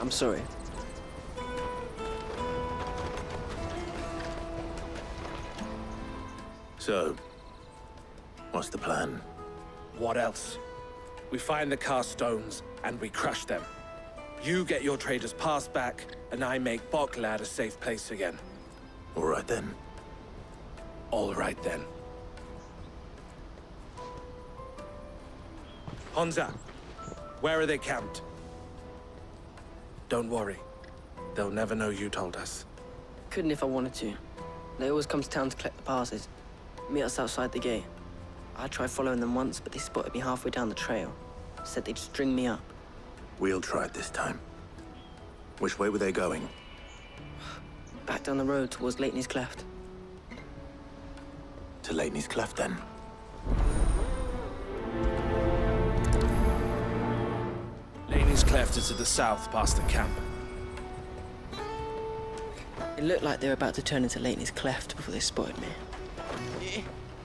I'm sorry. So, what's the plan? What else? We find the cast stones and we crush them. You get your trader's pass back, and I make Boklad a safe place again. All right then. All right then. Honza, where are they camped? Don't worry. They'll never know you told us. Couldn't if I wanted to. They always come to town to collect the passes. Meet us outside the gate. I tried following them once, but they spotted me halfway down the trail. Said they'd string me up. We'll try it this time. Which way were they going? Back down the road towards Leitney's Cleft. To Leitney's Cleft, then. Laney's Cleft is to the south, past the camp. It looked like they were about to turn into Leitney's Cleft before they spotted me.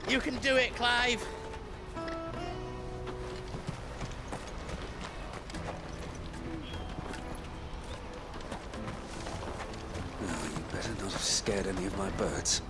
You can do it, Clive! No, you better not have scared any of my birds.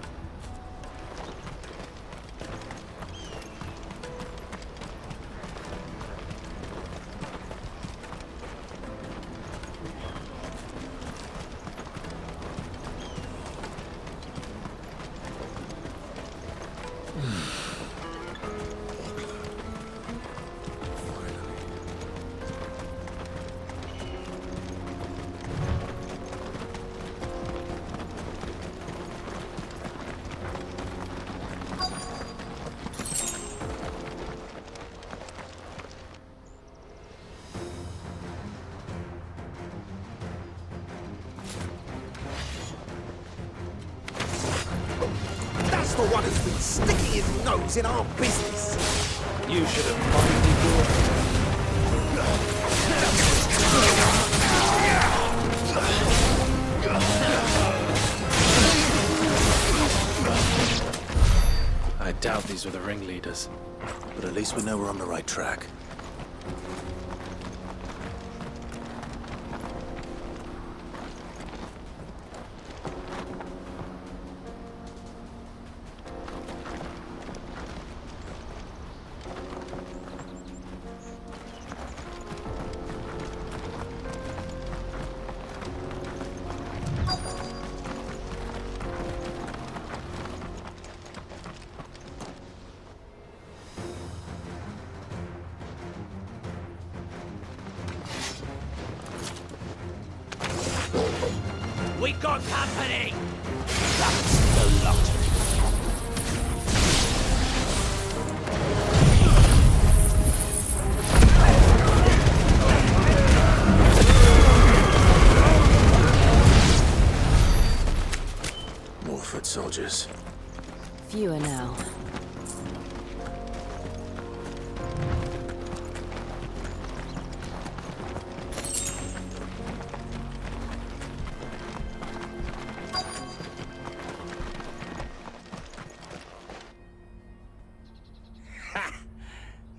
That's the one who's been sticking his nose in our business. You should have probably I doubt these were the ringleaders. But at least we know we're on the right track. We got company! That's the lot. More foot soldiers. Fewer now.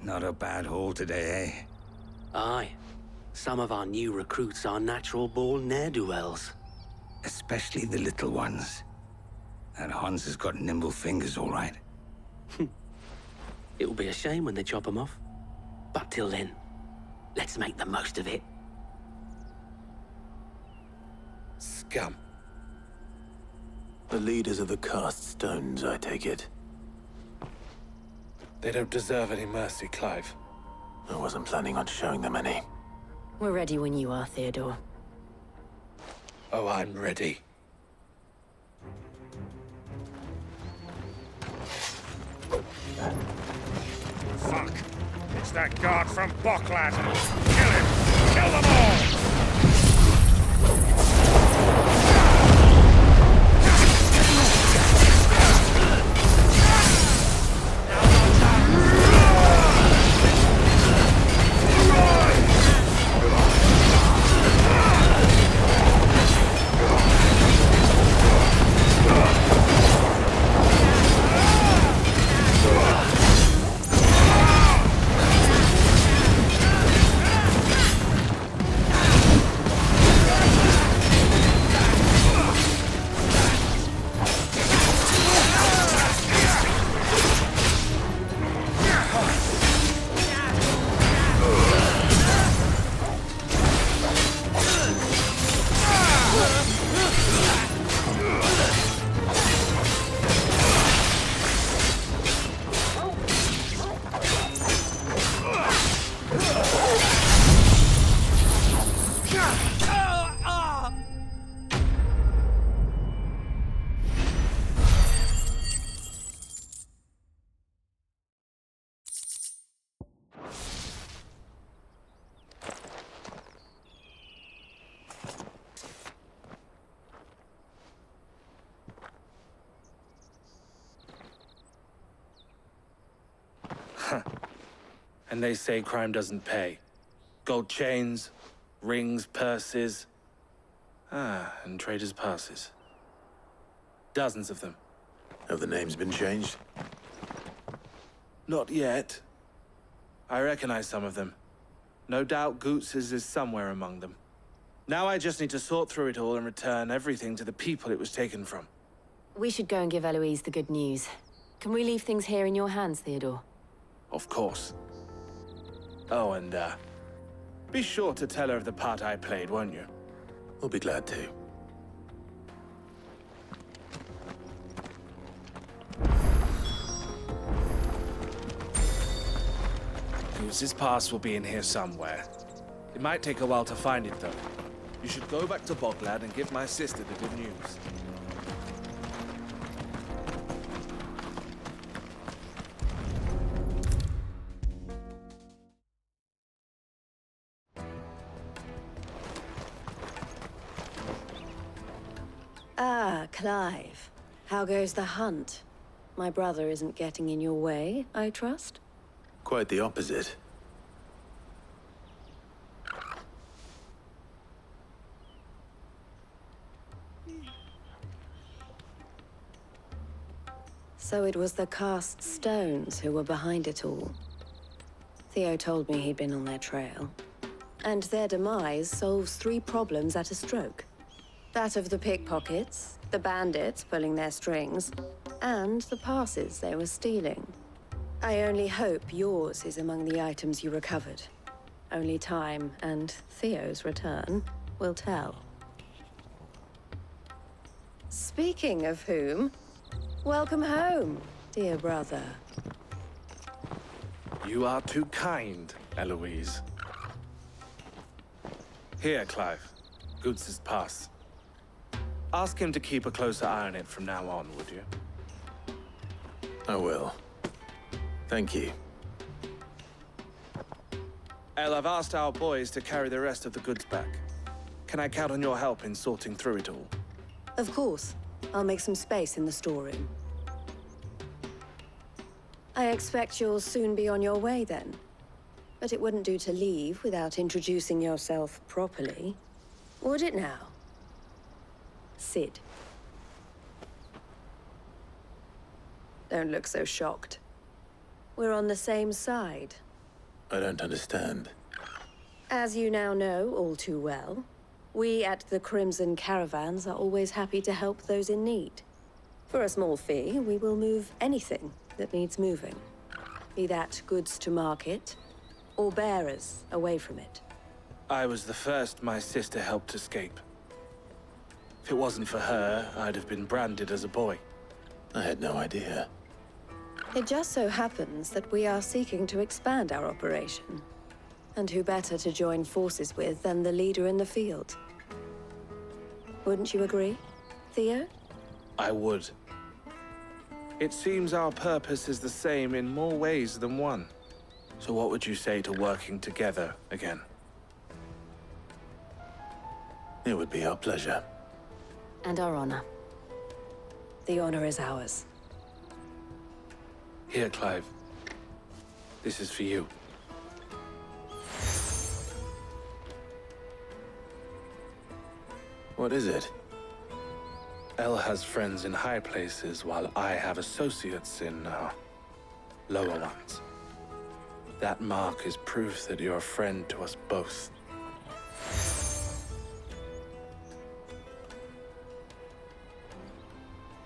Not a bad haul today, eh? Aye. Some of our new recruits are natural-born ne'er-do-wells. Especially the little ones. That Hans has got nimble fingers, all right. It'll be a shame when they chop them off. But till then, let's make the most of it. Scum. The leaders of the cast stones, I take it. They don't deserve any mercy, Clive. I wasn't planning on showing them any. We're ready when you are, Theodore. Oh, I'm ready. Fuck! It's that guard from Boklad! Kill him! Kill them all! And they say crime doesn't pay. Gold chains, rings, purses. And traders' passes. Dozens of them. Have the names been changed? Not yet. I recognize some of them. No doubt Goots's is somewhere among them. Now I just need to sort through it all and return everything to the people it was taken from. We should go and give Eloise the good news. Can we leave things here in your hands, Theodore? Of course. Oh, and, be sure to tell her of the part I played, won't you? We'll be glad to. Goots's pass will be in here somewhere. It might take a while to find it, though. You should go back to Boglad and give my sister the good news. Ah, Clive. How goes the hunt? My brother isn't getting in your way, I trust? Quite the opposite. So it was the cast stones who were behind it all. Theo told me he'd been on their trail. And their demise solves 3 problems at a stroke. That of the pickpockets, the bandits pulling their strings, and the passes they were stealing. I only hope yours is among the items you recovered. Only time and Theo's return will tell. Speaking of whom, welcome home, dear brother. You are too kind, Eloise. Here, Clive. Goots's pass. Ask him to keep a closer eye on it from now on, would you? I will. Thank you. El, I've asked our boys to carry the rest of the goods back. Can I count on your help in sorting through it all? Of course. I'll make some space in the storeroom. I expect you'll soon be on your way then. But it wouldn't do to leave without introducing yourself properly. Would it now? Sid. Don't look so shocked. We're on the same side. I don't understand. As you now know all too well, we at the Crimson Caravans are always happy to help those in need. For a small fee, we will move anything that needs moving. Be that goods to market, or bearers away from it. I was the first my sister helped escape. If it wasn't for her, I'd have been branded as a boy. I had no idea. It just so happens that we are seeking to expand our operation. And who better to join forces with than the leader in the field? Wouldn't you agree, Theo? I would. It seems our purpose is the same in more ways than one. So what would you say to working together again? It would be our pleasure. And our honor. The honor is ours. Here, Clive. This is for you. What is it? El has friends in high places, while I have associates in, lower ones. That mark is proof that you're a friend to us both.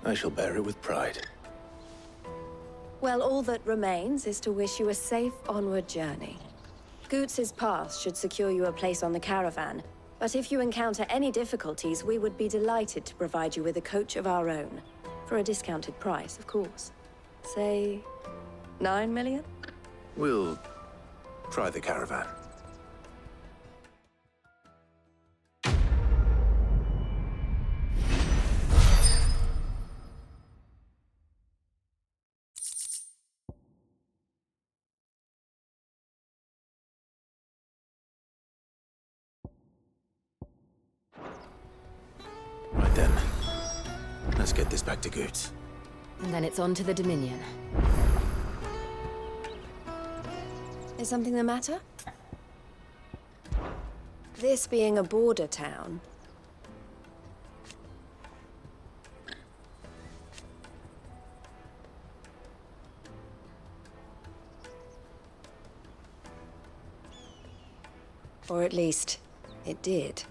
I shall bear it with pride. Well, all that remains is to wish you a safe onward journey. Goots's pass should secure you a place on the caravan, but if you encounter any difficulties, we would be delighted to provide you with a coach of our own. For a discounted price, of course. Say, 9 million? We'll try the caravan. Right then. Let's get this back to Goots. And then it's on to the Dominion. Is something the matter? This being a border town, or at least, it did.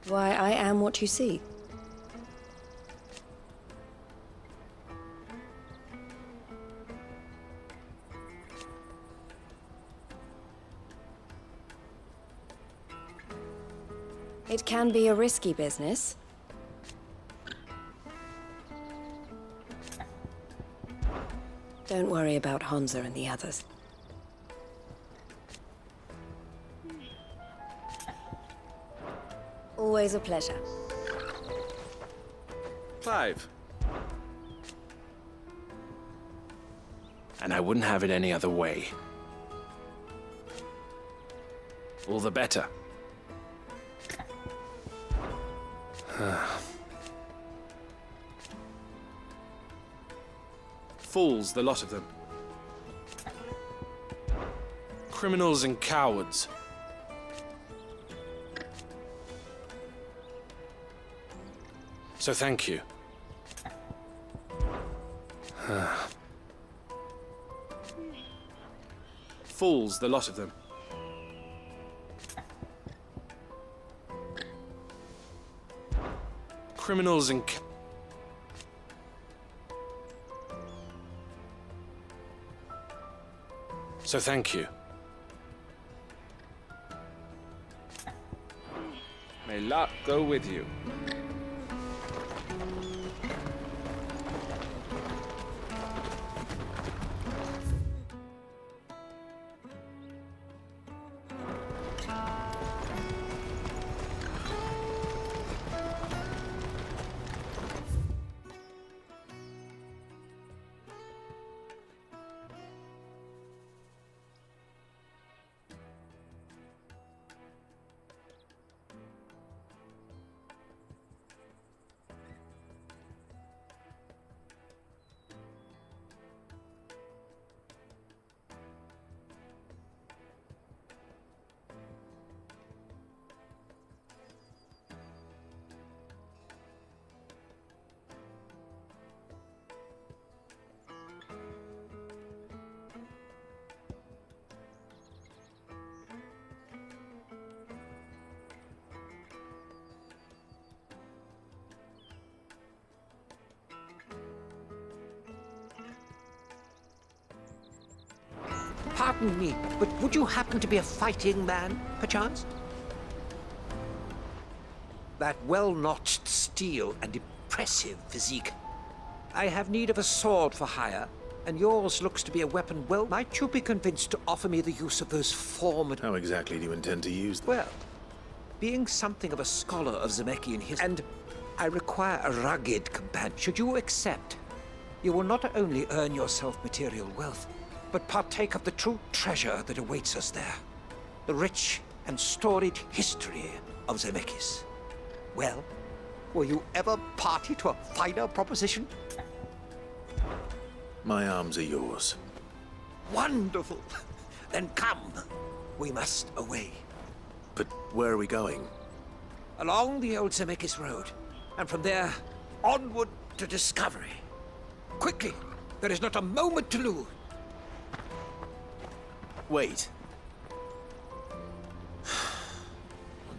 Why, I am what you see. It can be a risky business. Don't worry about Hansa and the others. Always a pleasure. Clive. And I wouldn't have it any other way. All the better. Fools, the lot of them. Criminals and cowards. So thank you. Fools, the lot of them. Criminals and So thank you. May luck go with you. Pardon me, but would you happen to be a fighting man, perchance? That well-notched steel and impressive physique. I have need of a sword for hire, and yours looks to be a weapon well... Might you be convinced to offer me the use of those formidable... How exactly do you intend to use them? Well, being something of a scholar of Zemeckis history, and I require a rugged companion. Should you accept, you will not only earn yourself material wealth, but partake of the true treasure that awaits us there. The rich and storied history of Zemeckis. Well, were you ever party to a finer proposition? My arms are yours. Wonderful! Then come. We must away. But where are we going? Along the old Zemeckis Road, and from there, onward to discovery. Quickly! There is not a moment to lose. Wait.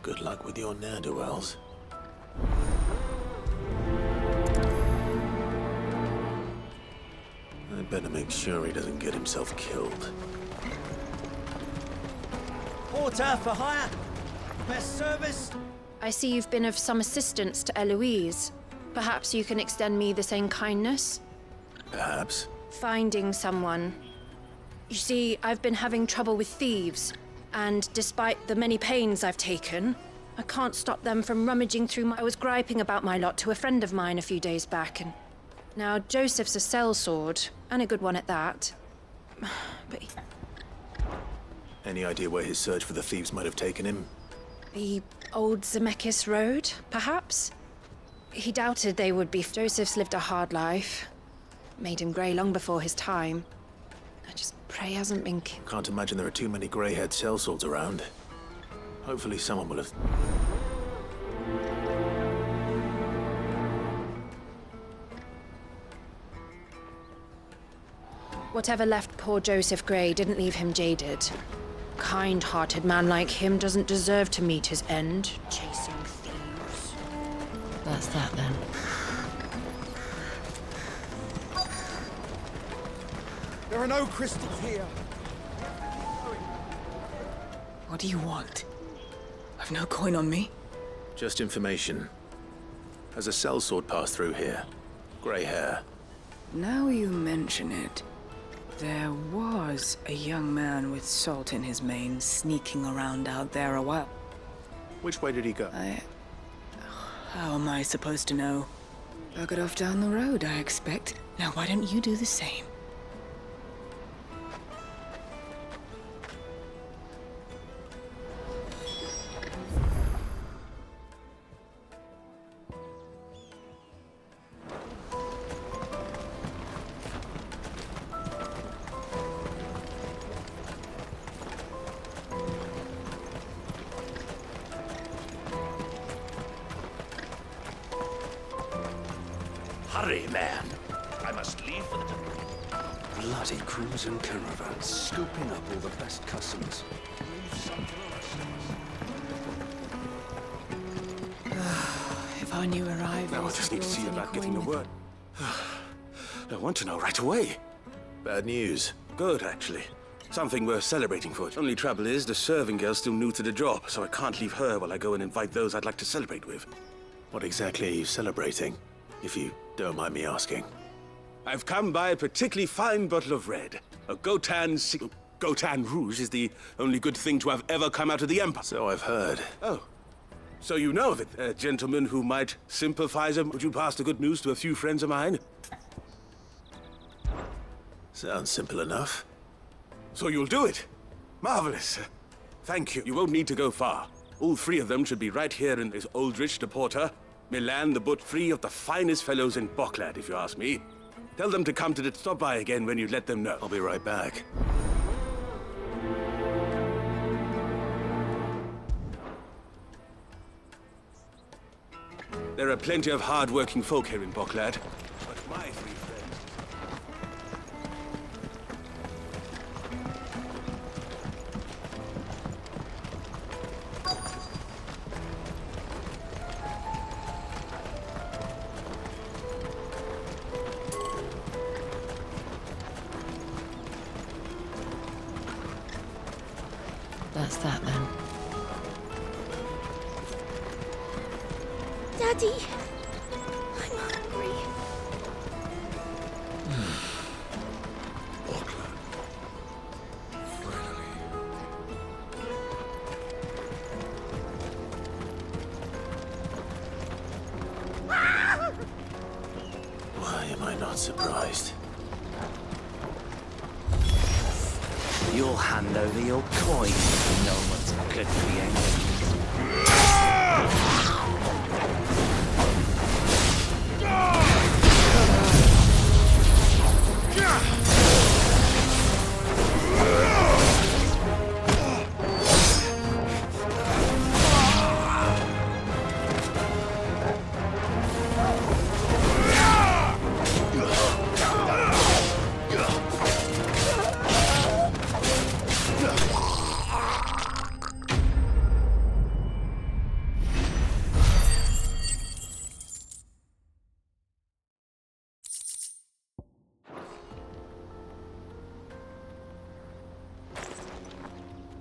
Good luck with your ne'er-do-wells. I'd better make sure he doesn't get himself killed. Porter for hire. Best service. I see you've been of some assistance to Eloise. Perhaps you can extend me the same kindness? Perhaps. Finding someone. You see, I've been having trouble with thieves, and despite the many pains I've taken, I can't stop them from rummaging through my... I was griping about my lot to a friend of mine a few days back, and now Joseph's a sellsword, and a good one at that. But... Any idea where his search for the thieves might have taken him? The old Zemeckis Road, perhaps? He doubted they would be. Joseph's lived a hard life. Made him grey long before his time. I just pray he hasn't been killed. Can't imagine there are too many grey-haired sellswords around. Hopefully someone will have... Whatever left poor Joseph Grey didn't leave him jaded. Kind-hearted man like him doesn't deserve to meet his end, chasing thieves. That's that then. There are no crystals here. What do you want? I've no coin on me. Just information. Has a sellsword passed through here? Grey hair. Now you mention it, there was a young man with salt in his mane sneaking around out there a while. Which way did he go? How am I supposed to know? Buggered off down the road, I expect. Now why don't you do the same? Hurry, man. I must leave for the... Bloody crimson caravan, scooping up all the best customers. If I knew arrivals... Now I just need to see about getting the word. I want to know right away. Bad news. Good, actually. Something worth celebrating for. Only trouble is, the serving girl's still new to the job, so I can't leave her while I go and invite those I'd like to celebrate with. What exactly are you celebrating, if you don't mind me asking? I've come by a particularly fine bottle of red. A Gotan Rouge is the only good thing to have ever come out of the Empire. So I've heard. Oh. So you know of it, a gentleman who might sympathize. Would you pass the good news to a few friends of mine? Sounds simple enough. So you'll do it? Marvelous. Thank you. You won't need to go far. All three of them should be right here in this Aldrich the Porter, Milan the But, three of the finest fellows in Boklad, if you ask me. Tell them to come to the stop by again when you let them know. I'll be right back. There are plenty of hard-working folk here in Boklad, but my three friends... That's that then. Daddy, I'm hungry. Why am I not surprised? You'll hand over your coin if no one's good for the end.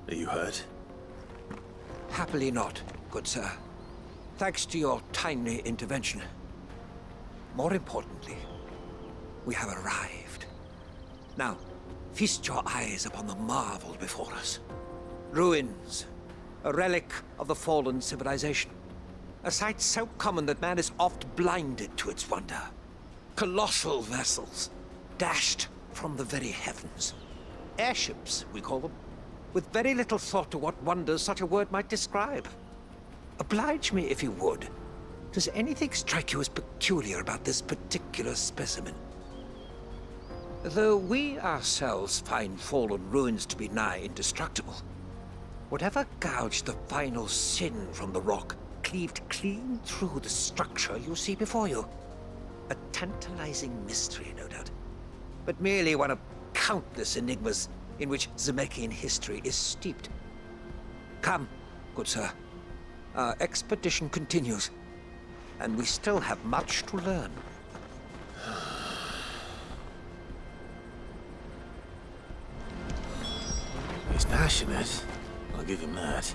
Are you hurt? Happily not, good sir. Thanks to your timely intervention. More importantly, we have arrived. Now, feast your eyes upon the marvel before us. Ruins, a relic of the fallen civilization. A sight so common that man is oft blinded to its wonder. Colossal vessels, dashed from the very heavens. Airships, we call them, with very little thought to what wonders such a word might describe. Oblige me, if you would, Does anything strike you as peculiar about this particular specimen? Though we ourselves find fallen ruins to be nigh indestructible, whatever gouged the final sin from the rock cleaved clean through the structure you see before you. A tantalizing mystery, no doubt, but merely one of countless enigmas in which Zemeckis history is steeped. Come, good sir. Our expedition continues, and we still have much to learn. He's passionate. I'll give him that.